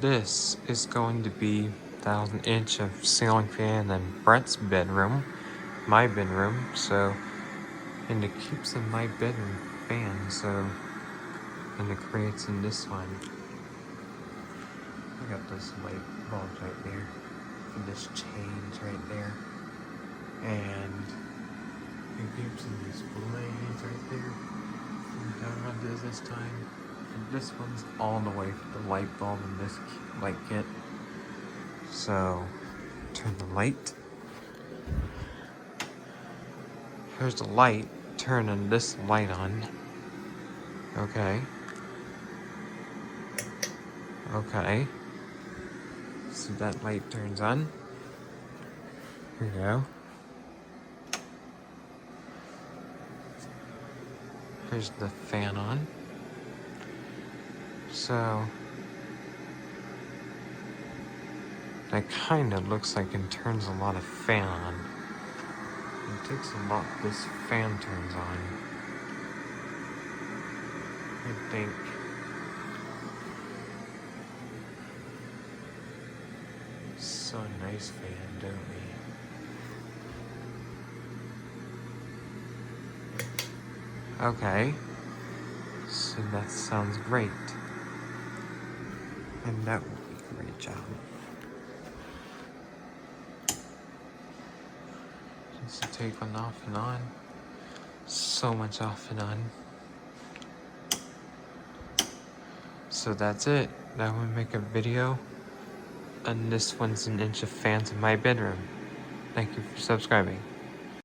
This is going to be 1,000-inch of ceiling fan in Brett's bedroom, my bedroom, and it keeps in my bedroom fan, and it creates in this one. I got those light bulbs right there, and this change right there, and it keeps in these blades right there, from down on this time. And this one's all the way for the light bulb in this light kit. So, turn the light. Here's the light. Turning this light on. Okay. Okay. So that light turns on. Here we go. Here's the fan on. So, that kind of looks like it turns a lot of fan on. It takes a lot this fan turns on. I think. So nice fan, don't we? Okay. So that sounds great. And that will be a great job. Just to take one off and on. So much off and on. So that's it. Now I'm gonna make a video. And this one's an inch of fans in my bedroom. Thank you for subscribing.